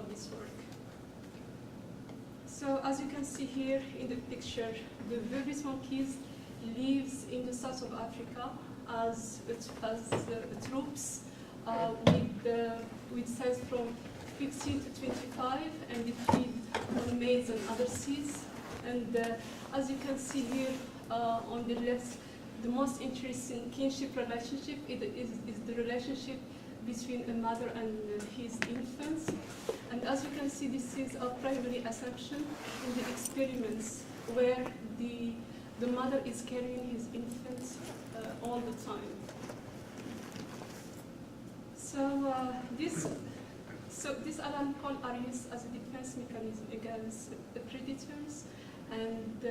of this work. So as you can see here in the picture, the vervet monkeys lives in the south of Africa as troops with size from 15 to 25, and they feed on maize and other seeds. And as you can see here on the left, the most interesting kinship relationship is the relationship between a mother and his infants. And as you can see, this is a primary assumption in the experiments where the mother is carrying his infants all the time. So this alarm call are used as a defense mechanism against the predators. And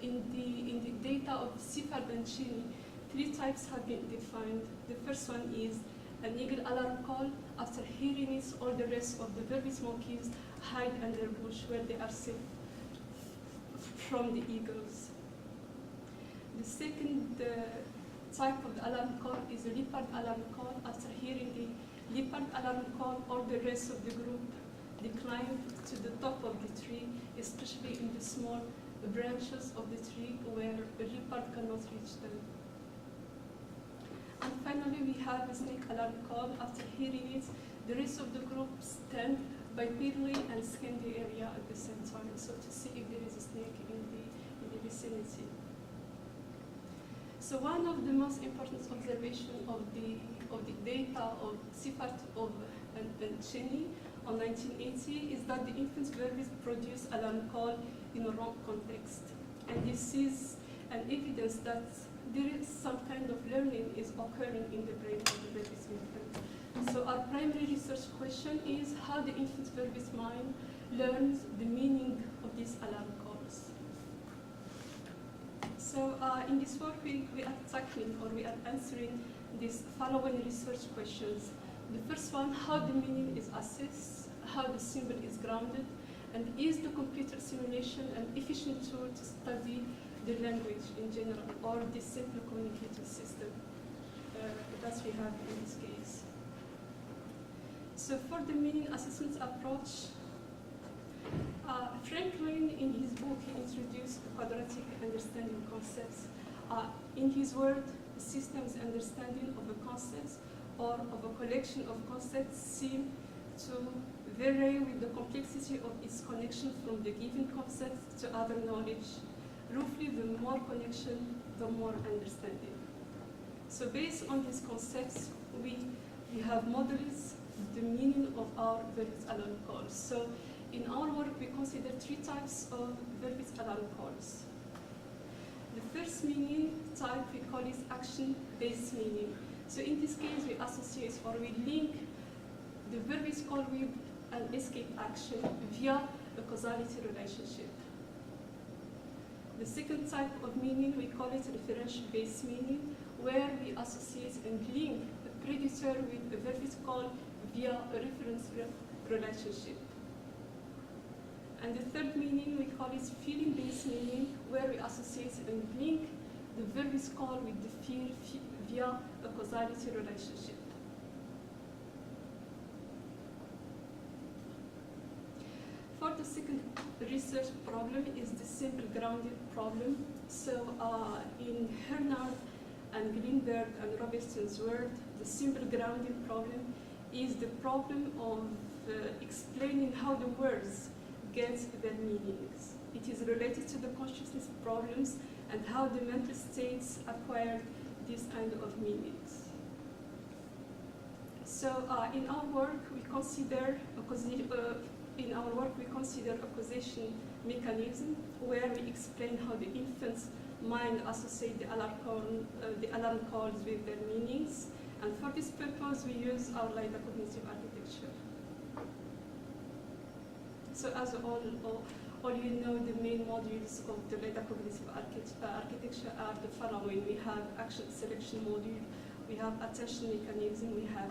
in the data of Sifard and Cheney, 3 types have been defined. The first one is an eagle alarm call. After hearing it, all the rest of the vervet monkeys hide under bush where they are safe from the eagles. The second type of the alarm call is a leopard alarm call. After hearing the leopard alarm call, all the rest of the group they climb to the top of the tree, especially in the small branches of the tree where the leopard cannot reach them. And finally, we have a snake alarm call. After hearing it, the rest of the group stand bipedally and scan the area at the same time, so to see if there is a snake in the vicinity. So one of the most important observations of the data of Sifard and Cheney on 1980 is that the infant vervet produce alarm call in a wrong context. And this is an evidence that there is some kind of learning is occurring in the brain of the vervet infant. So our primary research question is how the infant vervet mind learns the meaning of these alarm calls. So in this work, we are tackling or we are answering these following research questions. The first one, how the meaning is assessed, how the symbol is grounded, and is the computer simulation an efficient tool to study the language in general, or the simple communicative system that we have in this case. So for the meaning assessment approach, Franklin, in his book, he introduced quadratic understanding concepts. In his word, systems understanding of a concept or of a collection of concepts seem to vary with the complexity of its connection from the given concept to other knowledge. Roughly, the more connection, the more understanding. So based on these concepts, we have modeled the meaning of our vervet alarm calls. So in our work, we consider 3 types of vervet alarm calls. The first meaning type we call is action-based meaning. So in this case, we associate or we link the vervet call with an escape action via a causality relationship. The second type of meaning, we call it referential-based meaning, where we associate and link a predator with a vervet call via a reference relationship. And the third meaning, we call it feeling-based meaning, where we associate and link the vervet call with the fear via a causality relationship. For the second research problem is the simple grounded problem. So in Hernard and Greenberg and Robertson's word, the simple grounded problem is the problem of explaining how the words get their meanings. It is related to the consciousness problems and how the mental states acquire these kind of meanings. So in our work, we consider a causation mechanism where we explain how the infant's mind associates the alarm calls with their meanings. And for this purpose, we use our LIDA cognitive architecture. So as all you know, the main modules of the LIDA cognitive architecture are the following. We have action selection module, we have attention mechanism, we have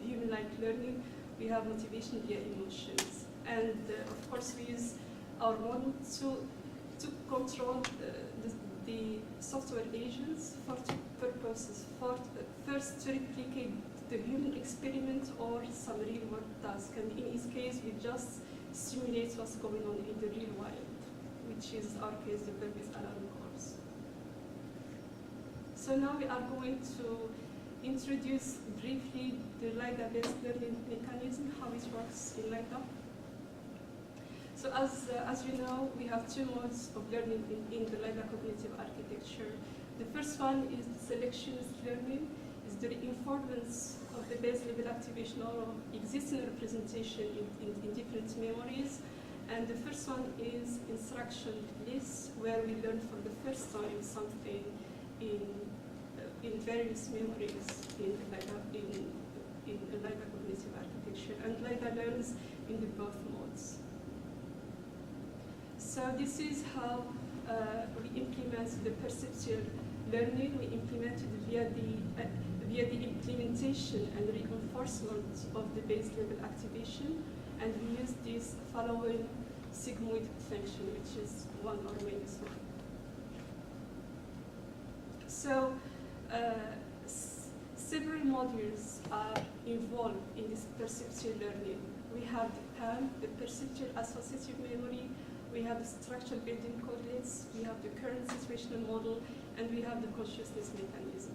human-like learning, we have motivation via emotions. And of course, we use our model to control the software agents for 2 purposes. First, to replicate the human experiment or some real world task. And in his case, we just simulate what's going on in the real world, which is our case, the vervet alarm calls. So now we are going to introduce briefly the LIDA-based learning mechanism, how it works in LIDA. So as you know, we have two modes of learning in the LIDA cognitive architecture. The first one is the selectionist learning, is the reinforcement of the base level activation or existing representation in different memories. And the first one is instruction lists, where we learn for the first time something in various memories in the LIDA cognitive architecture. And LIDA learns in the both modes. So this is how we implement the perceptual learning. We implement it via the implementation and reinforcement of the base level activation, and we use this following sigmoid function, which is one or minus one. So several modules are involved in this perceptual learning. We have the PAM, the perceptual associative memory. We have the structural building correlates, we have the current situational model, and we have the consciousness mechanism.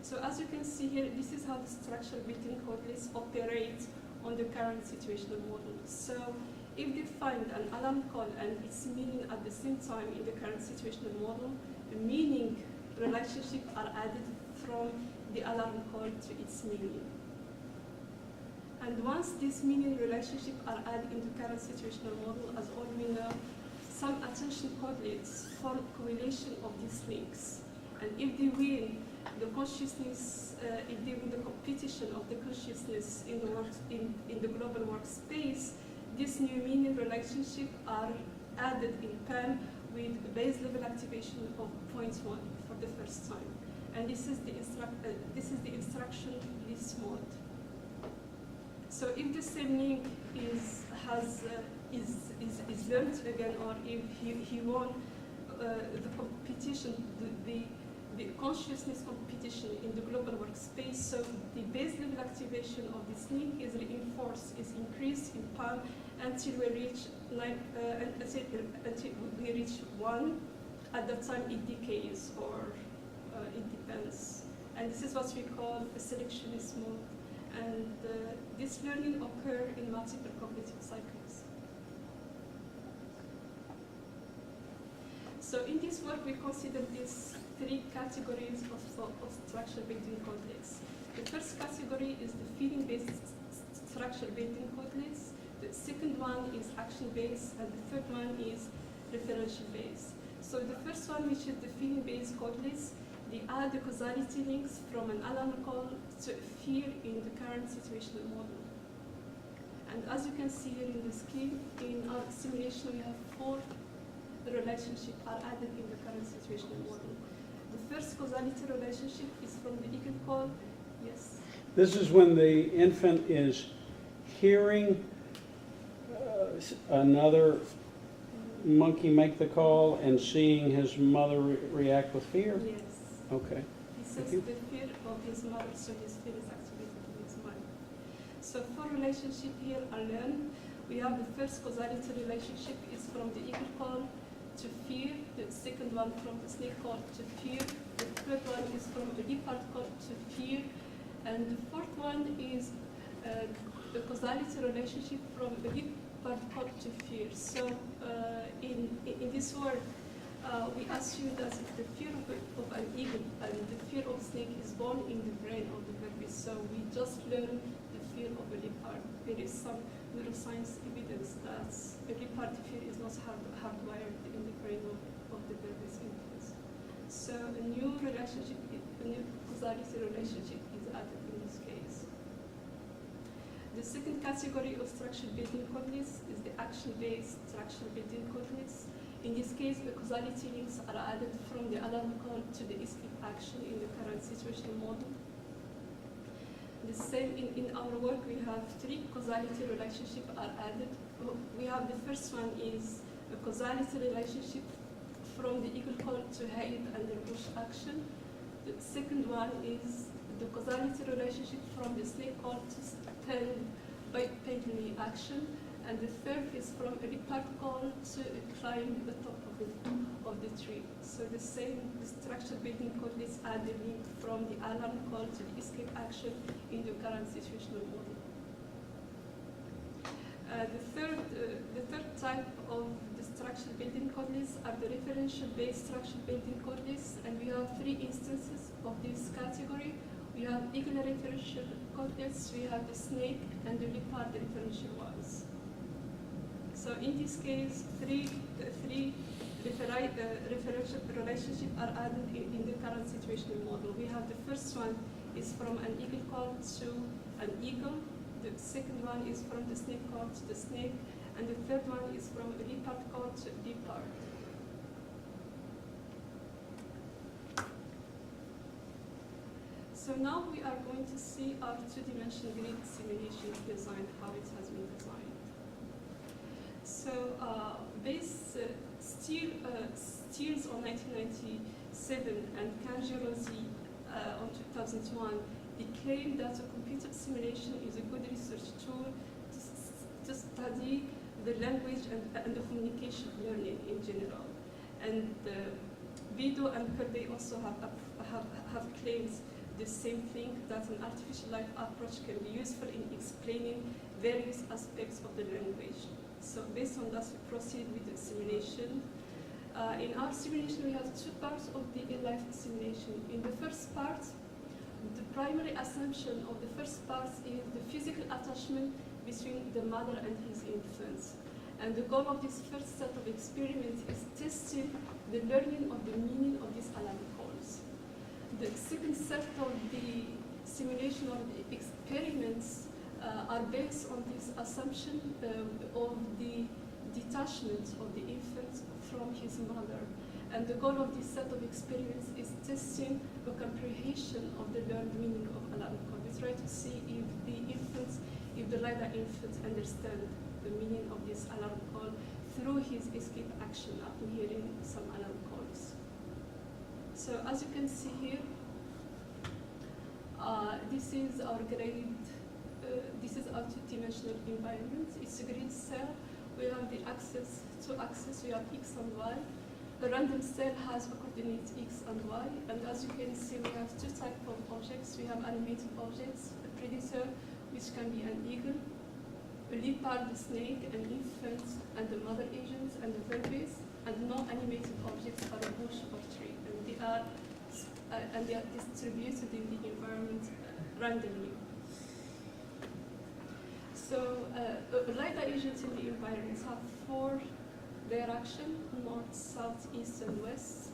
So as you can see here, this is how the structural building correlates operate on the current situational model. So if they find an alarm call and its meaning at the same time in the current situational model, the meaning relationships are added from the alarm call to its meaning. And once these meaning relationships are added in the current situational model, as all we know, some attention correlates form correlation of these links. And if they win the consciousness, if they win the competition of the consciousness in the global workspace, these new meaning relationships are added in PAM with a base level activation of 0.1 for the first time. And this is the instruction list mode. So if the same link is learned again, or if he won the competition, the consciousness competition in the global workspace, so the base level activation of this link is reinforced, is increased in PAM until we reach until we reach 1. At that time, it decays, or it depends. And this is what we call a selectionist mode. And this learning occurs in multiple cognitive cycles. So in this work, we consider these three categories of structural building correlates. The first category is the feeling-based structural building correlates. The second one is action-based, and the third one is referential-based. So the first one, which is the feeling-based correlates, they add the causality links from an alarm call to fear in the current situational model. And as you can see here in the scheme, in our simulation we have 4 relationships are added in the current situational model. The first causality relationship is from the eagle call. Yes? This is when the infant is hearing another monkey make the call and seeing his mother react with fear? Yes. Okay. He says the fear of his mother, so his fear is activated in his mind. So 4 relationships here are learned. We have the first causality relationship is from the eagle call to fear, the second one from the snake call to fear, the third one is from the leopard call to fear, and the fourth one is the causality relationship from the leopard call to fear. So in this work, we assume that the fear of an eagle and the fear of snake is born in the brain of the vervet. So we just learn the fear of a leopard. There is some neuroscience evidence that a leopard fear is not hardwired in the brain of the vervet's infants. So a new relationship, a new causality relationship is added in this case. The second category of structural building correlates is the action-based structural building correlates. In this case, the causality links are added from the alarm call to the escape action in the current situational model. The same in our work, we have 3 causality relationships are added. We have the first one is a causality relationship from the eagle call to hide under bush action. The second one is the causality relationship from the snake call to stand by pendulum action. And the third is from a leopard call to climb the top of the tree. So the same structure building correlates add the link from the alarm call to the escape action in the current situational model. The third type of the structure building correlates are the referential-based structure building correlates, and we have three instances of this category. We have eagle referential correlates, we have the snake, and the leopard referential ones. So in this case, three referential relationships are added in the current situational model. We have the first one is from an eagle call to an eagle. The second one is from the snake call to the snake, and the third one is from a leopard call to leopard. So now we are going to see our two-dimensional grid simulation design, how it has been designed. So Steers on 1997 and Kanji-Rossi on 2001, they claim that a computer simulation is a good research tool to study the language and the communication learning in general. And Vido and Kirby also have claimed the same thing, that an artificial life approach can be useful in explaining various aspects of the language. So based on that, we proceed with the simulation. In our simulation, we have two parts of the in-life simulation. In the first part, the primary assumption of the first part is the physical attachment between the mother and his infant. And the goal of this first set of experiments is testing the learning of the meaning of these alarm calls. The second set of the simulation of the experiments are based on this assumption of the detachment of the infant from his mother. And the goal of this set of experiments is testing the comprehension of the learned meaning of alarm call. We try to see if the LIDA infant understands the meaning of this alarm call through his escape action after hearing some alarm calls. So as you can see here, this is our grid. This is our two-dimensional environment. It's a grid cell. We have the two axes. We have X and Y. A random cell has a coordinate X and Y. And as you can see, we have two types of objects. We have animated objects, a predator, which can be an eagle, a leopard, a snake, an infant, and the mother agent, and the vervet. And non-animated objects are a bush or tree. And they are distributed in the environment randomly. So LIDA agents in the environment have four directions: north, south, east, and west.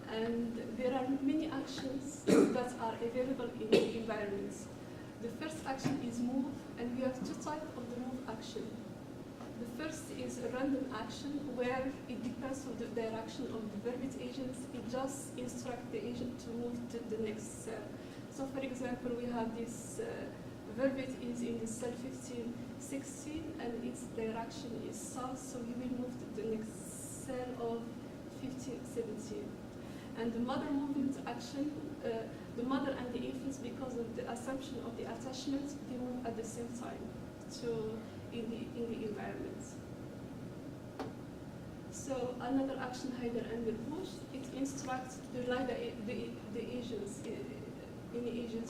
And there are many actions that are available in the environment. The first action is move, and we have two types of the move action. The first is a random action where it depends on the direction of the vervet agents. It just instructs the agent to move to the next cell. So for example, we have this vervet is in the cell 1516 and its direction is south, so he will move to the next cell of 1517. And the mother movement action, the mother and the infants, because of the assumption of the attachment, they move at the same time in the environment. So another action, hider and the push, it instructs the agents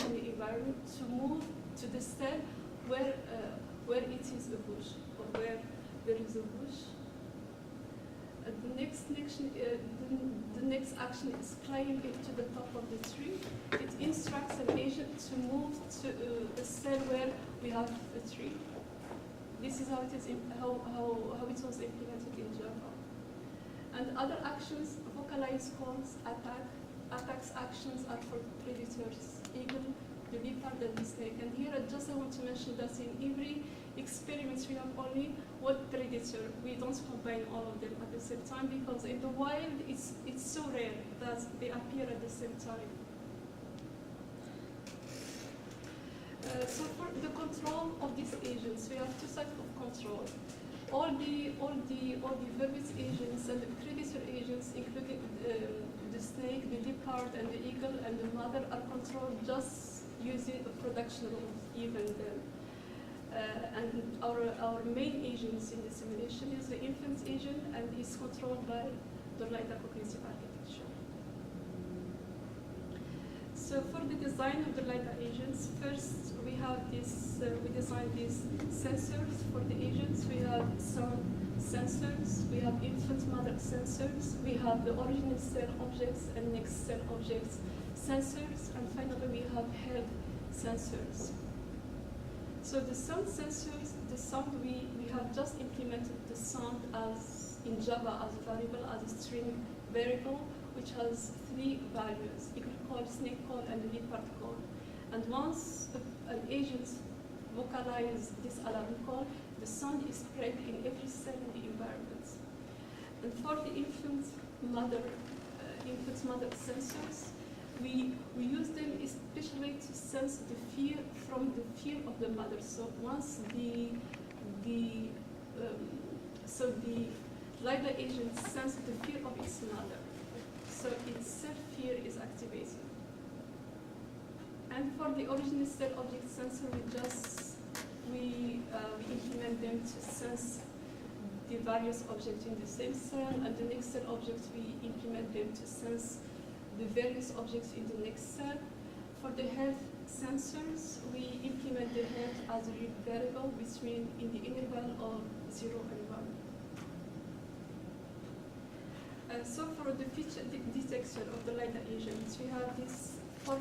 in the environment to move to the cell where it is a bush, or where there is a bush. The next action is climbing to the top of the tree. It instructs an agent to move to a cell where we have a tree. This is how it is how it was implemented in Java. And other actions, vocalized calls, attacks actions are for predators, eagle, the leopard, and the snake. And here I just want to mention that in every experiment we have only one predator. We don't combine all of them at the same time, because in the wild it's so rare that they appear at the same time. So for the control of these agents, we have two types of control. All the vervet agents and the predator agents, including the the snake, the leopard, and the eagle, and the mother are controlled just using a production rule, even then. And our main agents in the simulation is the infant agent, and is controlled by the LIDA cognitive architecture. So for the design of the LIDA agents, first we have this, we designed these sensors for the agents. We have sound sensors, we have infant mother sensors, we have the original cell objects and next cell objects sensors, and finally we have head sensors. So the sound sensors, the sound, we have just implemented the sound as in Java as a variable, as a string variable, which has 3 values: eagle call, snake call, and leopard call. And once an agent vocalizes this alarm call, the sound is spread in every cell in the environment. And for the infant mother sensors, we use them especially to sense the fear from the fear of the mother. So once the LIDA agent senses the fear of its mother, so its self-fear is activated. And for the original cell object sensor, we implement them to sense the various objects in the same cell, and the next cell objects we implement them to sense the various objects in the next cell. For the health sensors, we implement the health as a real variable between in the interval of 0 and 1. So for the feature detection of the LIDA agents, we have these 4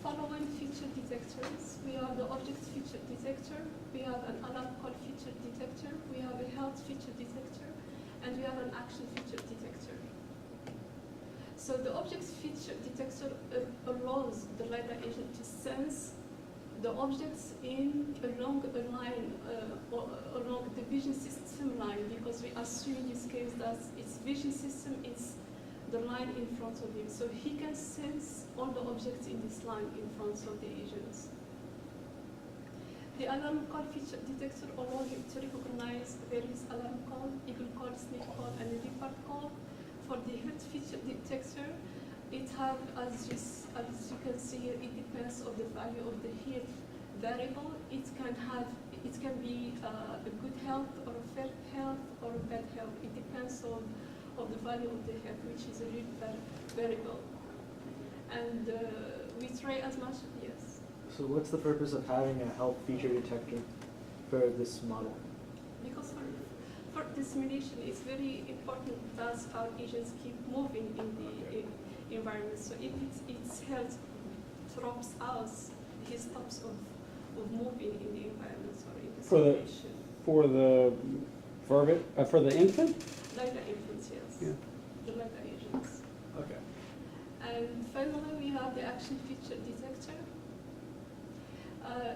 following feature detectors. We have the object feature detector, we have an alarm call feature detector, we have a health feature detector, and we have an action feature detector. So the object feature detector allows the LIDA agent to sense the objects along a line, along the vision system line, because we assume in this case that its vision system is the line in front of him. So he can sense all the objects in this line in front of the agents. The alarm call feature detector allows him to recognize various alarm call, eagle call, snake call, and leopard call. For the health feature detector, it has, as you can see here, it depends on the value of the health variable. It can be a good health or a fair health or a bad health. It depends on the value of the health, which is a real variable. And we try as much, yes. So what's the purpose of having a health feature detector for this model? Because for the simulation, it's very important that our agents keep moving in the environment. So if its health drops out, he stops of moving in the environment or in the simulation. For the vervet, for the infant? LIDA infants, yes. Yeah. The LIDA agents. Okay. And finally, we have the action feature detector.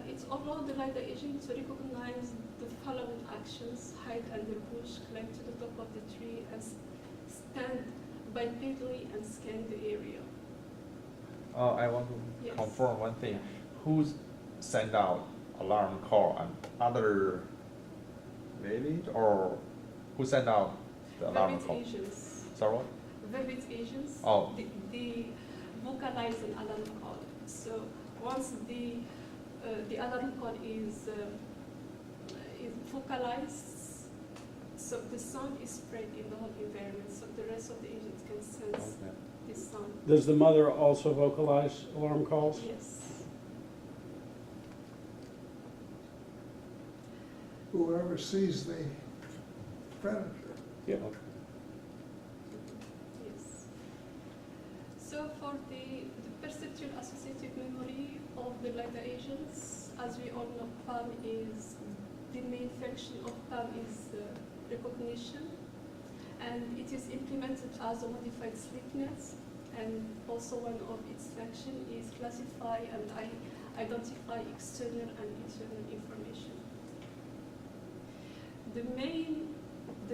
It allows the LIDA agent to recognize the following actions: hide under bush, climb to the top of the tree, and stand bipedally and scan the area. I want to Yes. confirm one thing. Who's send out alarm call and other valid, or who send out the alarm Vervet call? agents. Sorry, what? Vervet agents. Oh. The vocalize an alarm call. So once the alarm call is vocalized, so the sound is spread in the whole environment, so the rest of the agents can sense Okay. this sound. Does the mother also vocalize alarm calls? Yes. Whoever sees the predator. Yeah. Yes. So for the perceptual associative memory of the LIDA agents, as we all know, PAM is the main function of PAM is recognition, and it is implemented as a modified sleepiness, and also one of its functions is classify and identify external and internal information. The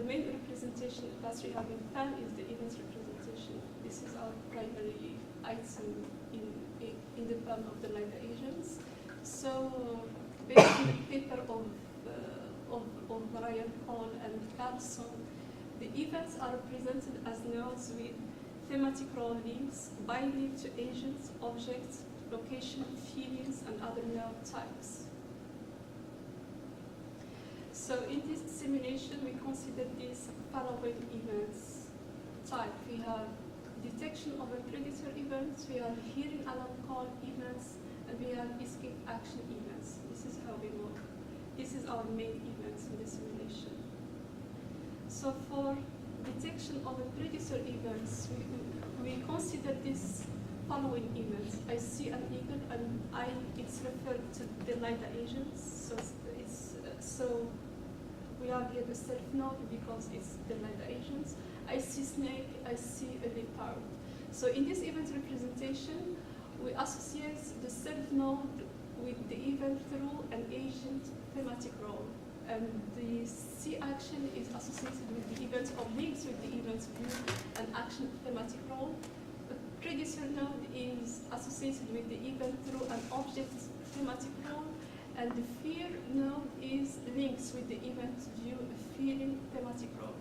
main representation that we have in PAM is the event representation. This is our primary item in the PAM of the LIDA agents. So based on the paper of Ryan Hall and Carlson, the events are represented as nodes with thematic role links bind to agents, objects, location, feelings, and other nerve types. So in this simulation, we consider these following events type. We have detection of a predator events, we have hearing alarm call events, and we have escape action events. This is how we work. This is our main events in the simulation. So for detection of a predator events, we consider this following events. I see an eagle and it's referred to the LIDA agents. So we have here the self node because it's the LIDA agents. I see snake, I see a leopard. So in this event representation, we associate the self node with the event through an agent thematic role. And the C action is associated with the event or links with the event view and action thematic role. The precursor node is associated with the event through an object thematic role. And the fear node is links with the event view feeling thematic role.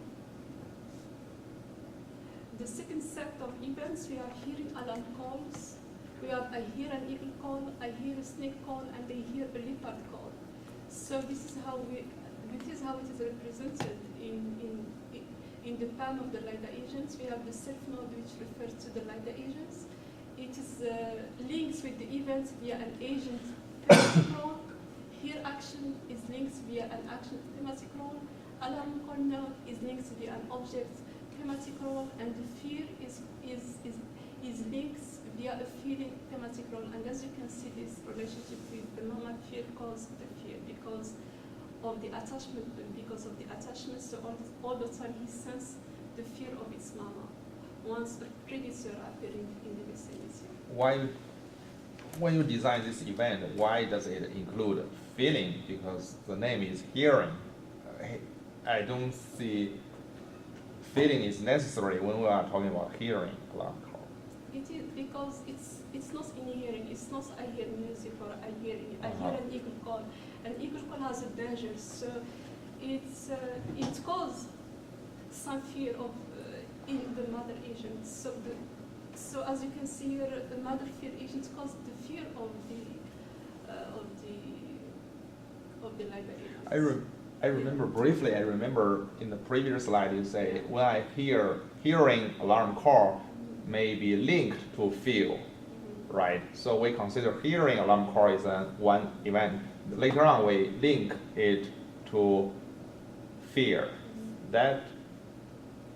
The second set of events, we are hearing alarm calls. I hear an eagle call, I hear a snake call, and I hear a leopard call. So this is how it is represented in the PAM of the LIDA agents. We have the self node which refers to the LIDA agents. It is links with the events via an agent thematic role. Here action is linked via an action thematic role. Alarm call node is linked via an object thematic role, and the fear is linked via a feeling thematic role. And as you can see, this relationship with the mama fear caused the fear because of the attachment. So all the time he senses the fear of its mama once a predator appearing in the vicinity. Why, when you design this event, why does it include feeling? Because the name is hearing. I don't see feeling is necessary when we are talking about hearing alarm call. It is because it's not in hearing. It's not I hear music or I hear an eagle call. An eagle call has a danger, so it causes some fear of in the mother agent. So as you can see here, the mother fear agent causes the fear of the LIDA agent. I remember briefly, in the previous slide you say, when I hearing alarm call may be linked to feel, right? So we consider hearing alarm call is one event. Later on we link it to fear. That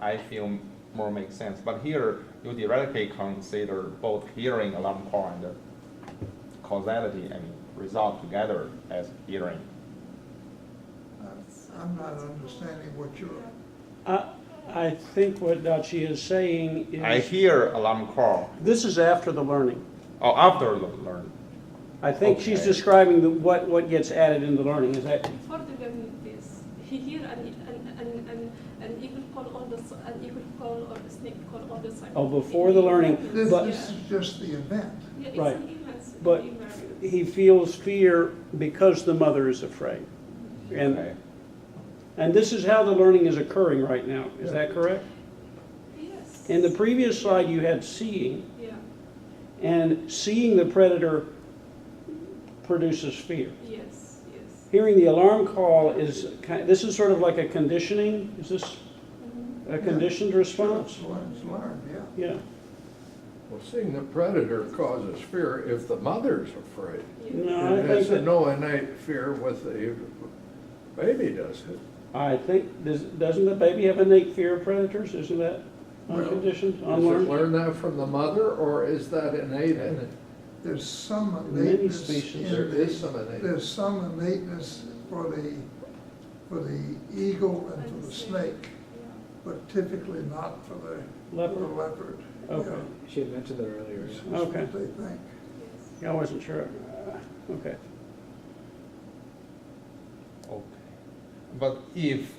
I feel more makes sense. But here you directly consider both hearing alarm call and causality and result together as hearing. I'm not understanding what you're, I think what Dachi is saying is... I hear alarm call. This is after the learning. Oh, after the learn. I think she's Okay. describing what gets added in the learning. Is that... Before the learning this, he hear an eagle call all the an eagle call or a snake call all the time. Oh, before the learning. this But- is just the event. Yeah, it's Right. an event. But an event. he feels fear because the mother is afraid. Okay. And this is how the learning is occurring right now. Is that correct? Yes. In the previous slide, you had seeing, Yeah. and seeing the predator produces fear. Yes. Yes. Hearing the alarm call is, this is sort of like a conditioning. Is this Mm-hmm. a conditioned response? It's learned, yeah. Yeah. Well, seeing the predator causes fear if the mother's afraid. No, I And think it's that, no innate fear with the baby, does it? I think, doesn't the baby have innate fear of predators? Isn't that unconditioned, Does it unlearned? learn that from the mother, or is that innate in it? There's some In many innateness species, There in is some innate. there's some innateness for the eagle and for the snake, but typically not for the Leopard? leopard. Okay. Yeah, She had mentioned that earlier. that's Yeah. Okay. what they think. I wasn't sure. Okay. Okay. But if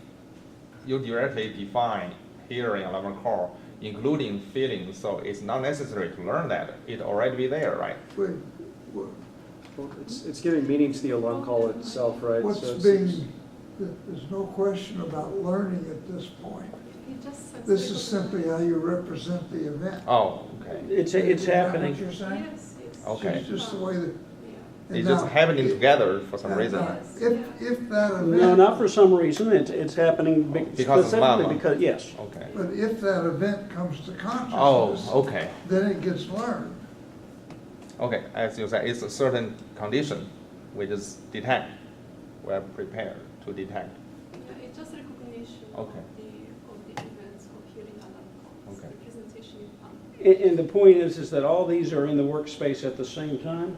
you directly define hearing alarm call, including feeling, so it's not necessary to learn that. It already be there, right? We- Well, it's giving meaning to the alarm call itself, right? What's So it's- being, there's no question about learning at this point. He just said This is simply how you represent the event. Oh, okay. It's Is that happening. what you're saying? Yes, yes. Okay. It's just the way that. Yeah. and It's just now, happening if- together for some now, reason. If that event. No, not for some reason. It's happening Because of specifically mama. because, yes. Okay. But if that event comes to Oh, consciousness, okay. then it gets learned. Okay, as you said, it's a certain condition we just detect. We're prepared to detect. Yeah, it's just recognition Okay. of the events of hearing alarm calls. Okay. The presentation in And the point is that all these are in the workspace at the same time?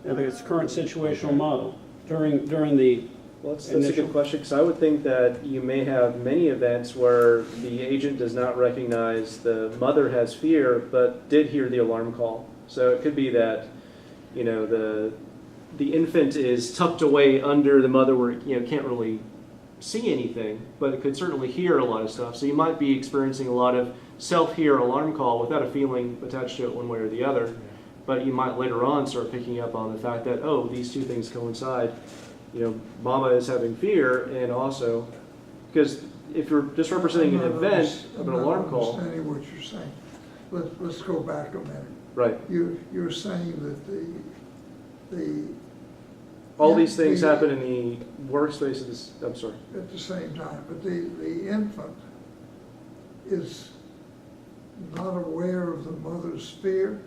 It's current situational model during the, Well, that's a Initial. good question, because I would think that you may have many events where the agent does not recognize the mother has fear, but did hear the alarm call. So it could be that, you know, the infant is tucked away under the mother where it, you know, can't really see anything, but it could certainly hear a lot of stuff. So you might be experiencing a lot of self-hear alarm call without a feeling attached to it one way or the other. But you might later on start picking up on the fact that, oh, these two things coincide. You know, mama is having fear, and also, because if you're just representing an event of an alarm I'm call, not understanding what you're saying. Let's go back a minute. right? You're saying that the All Yeah, these things the- happen in the workspace of this. I'm sorry. at the same time, but the infant is not aware of the mother's fear.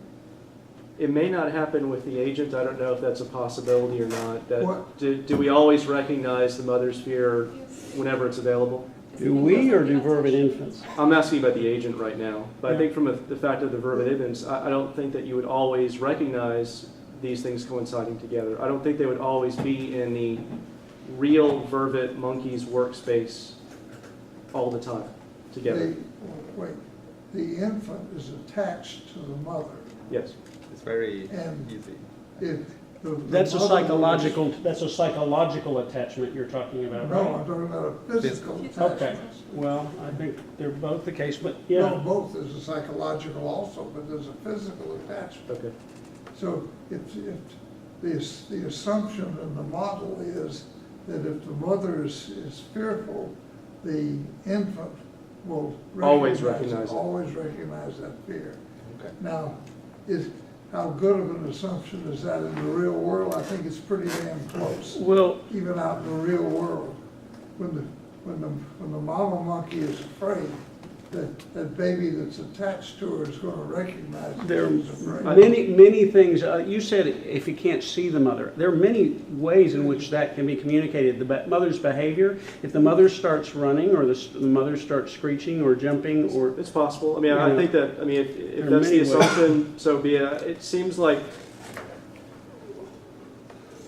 It may not happen with the agent. I don't know if that's a possibility or not. That What? do we always recognize the mother's fear Yes. whenever it's available? do we or do vervet infants? I'm asking about the agent right now, but I Yeah. think from the fact of the vervet infants, I don't think that you would always recognize these things coinciding together. I don't think they would always be in the real vervet monkey's workspace all the time together. Wait, the infant is attached to the mother. Yes. It's very And- easy. If the That's a mother psychological attachment you're talking about, No, I'm right? talking about a physical It's attachment. Okay, well, I think they're both the case, but No, yeah. both, there's a psychological also, but there's a physical attachment. Okay. So if the assumption in the model is that if the mother is fearful, the infant will Always recognize it. always recognize that fear. Okay. Now, how good of an assumption is that in the real world? I think it's pretty damn close. Well, Even out in the real world, when the mama monkey is afraid, that baby that's attached to her is going to recognize that there are she's afraid. many things. You said if you can't see the mother, there are many ways in which that can be communicated. The mother's behavior, if the mother starts running or the mother starts screeching or jumping or It's possible. I mean, I Yeah. think that, I mean, if There are that's the many ways. assumption, so be it. It seems like,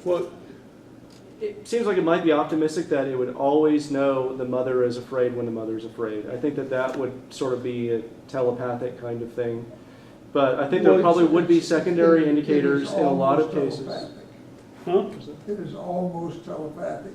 well, it seems like it might be optimistic that it would always know the mother is afraid when the mother is afraid. I think that that would sort of be a telepathic kind of thing. But I think there Well, probably would be It secondary is indicators in a lot of almost cases. telepathic. huh? It is almost telepathic.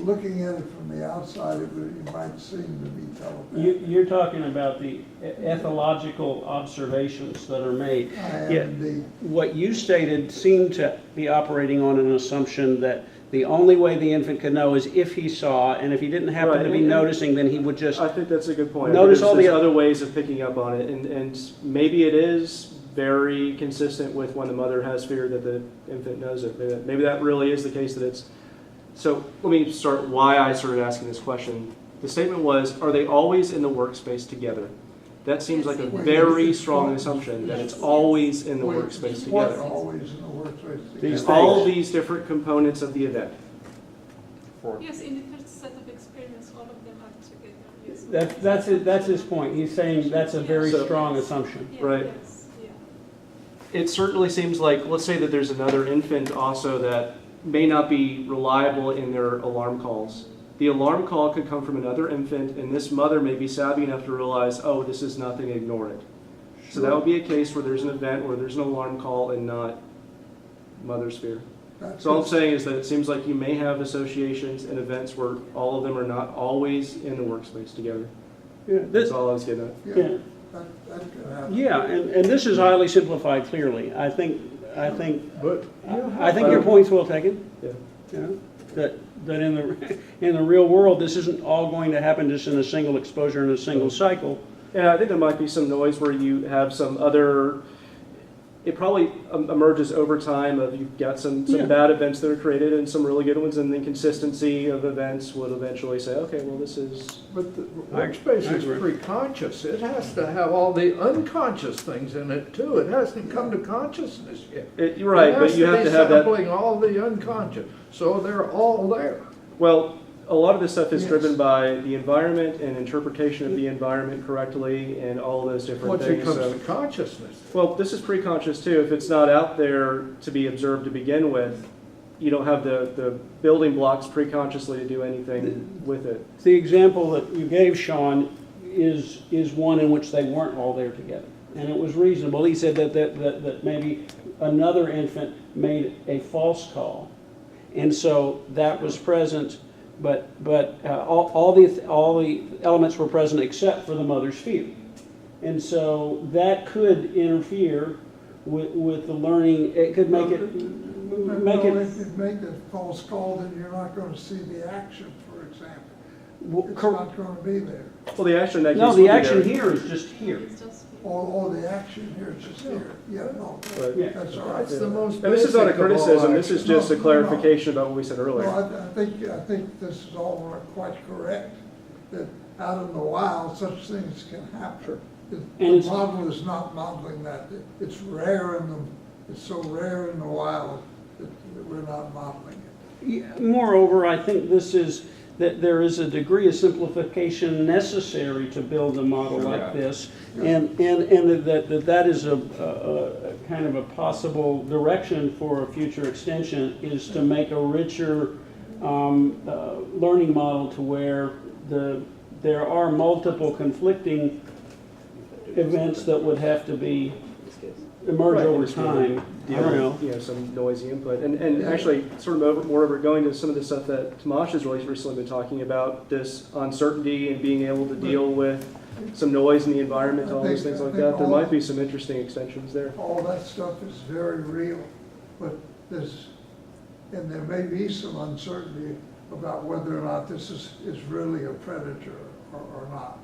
Looking at it from the outside, it might seem to be telepathic. You're talking about the ethological observations that are made. Yeah. And What you stated seemed to be operating on an assumption that the only way the infant could know is if he saw, and if he didn't happen Right, to be and- noticing, then he would just. I think that's a good point. Notice There's all the other ways of picking up on it, and maybe it is very consistent with when the mother has fear that the infant knows it. Maybe that really is the case that it's. So let me start why I started asking this question. The statement was, are they always in the workspace together? That seems like a very strong assumption, that it's always in the workspace what together. always in the workspace These together. All these different components of the event. Yes, in the first set of experience, all of them are together. Yes. That's his point. He's saying that's a very So- strong assumption. Yeah, Right. yes, yeah. It certainly seems like, let's say that there's another infant also that may not be reliable in their alarm calls. The alarm call could come from another infant, and this mother may be savvy enough to realize, oh, this is nothing, ignore it. So that would be a case where there's an event where there's an alarm call and not mother's fear. So all I'm saying is that it seems like you may have associations and events where all of them are not always in the workspace together. Yeah, That's all I was getting at. Yeah, Yeah. that could happen. Yeah, and this is highly simplified. Clearly, I think But, your point's well taken. Yeah. Yeah, that in the real world, this isn't all going to happen just in a single exposure in a single cycle. Yeah, I think there might be some noise where you have some other, it probably emerges over time of you've got some Yeah. bad events that are created and some really good ones, and the consistency of events would eventually say, okay, well, this is, But the I workspace is agree. pre-conscious. It has to have all the unconscious things in it too. It hasn't come to consciousness yet. you're right, It but you have be to have that. sampling all the unconscious, so they're all there. Well, a lot of this stuff is Yes. driven by the environment and interpretation of the environment correctly and all those different Once it things. comes So- to consciousness. Well, this is pre-conscious too. If it's not out there to be observed to begin with, you don't have the building blocks pre-consciously to do anything with it. The example that you gave, Sean, is one in which they weren't all there together. And it was reasonable. He said that maybe another infant made a false call. And so that was present, but all the elements were present except for the mother's fear. And so that could interfere with the learning. It could make it If you make a false call, then you're not going to see the action, for example. It's not going to be there. Well, the action in that case No, would the be action there. here is just here. It's just Or the action here is just here. Yeah, no, Right. Yeah. that's all right. That's the most And this is not a basic of all criticism. This is actions. just a No, no, clarification about what we said No, earlier. I think this is all quite correct, that out in the wild, such things can happen. Sure. The And it's- model is not modeling that. It's rare it's so rare in the wild that we're not modeling it. Yeah, moreover, I think that there is a degree of simplification necessary to build a model like Yeah. this, and that is a kind of a possible direction for a future extension, is to make a richer learning model to where there are multiple conflicting events that would have to be emerge Right, over and it's gonna time. I deal don't know. with, some noisy input. And actually, sort of moreover, going to some of the stuff that Tomasz has really recently been talking about, this uncertainty and being able to deal with some noise in the environment, all those things like that, there might be some interesting extensions there. All that stuff is very real, but and there may be some uncertainty about whether or not this is really a predator or not.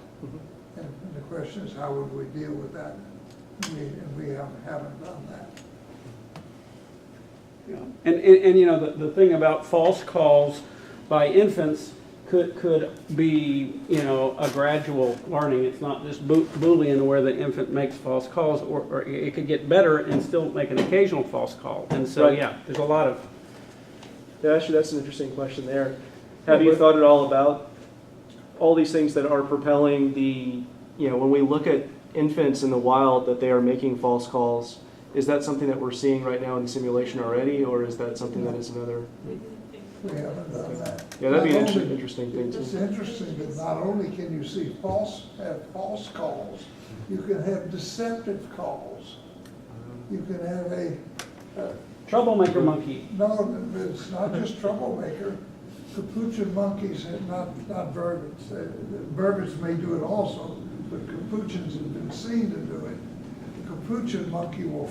And the question is, how would we deal with that? And we haven't done that. Yeah. And the thing about false calls by infants could be, a gradual learning. It's not just Boolean where the infant makes false calls, or it could get better and still make an occasional false call. And so, Right. yeah, there's a lot of. Yeah, actually, that's an interesting question there. Have you thought at all about all these things that are propelling when we look at infants in the wild, that they are making false calls? Is that something that we're seeing right now in the simulation already, or is that something that is another? We haven't done that. Yeah, that'd be an Not only- interesting thing It's too. interesting that not only can you see false calls, you can have deceptive calls. You can have Troublemaker monkey. no, it's not just troublemaker. Capuchin monkeys, not vervets. Vervets may do it also, but capuchins have been seen to do it. The capuchin monkey will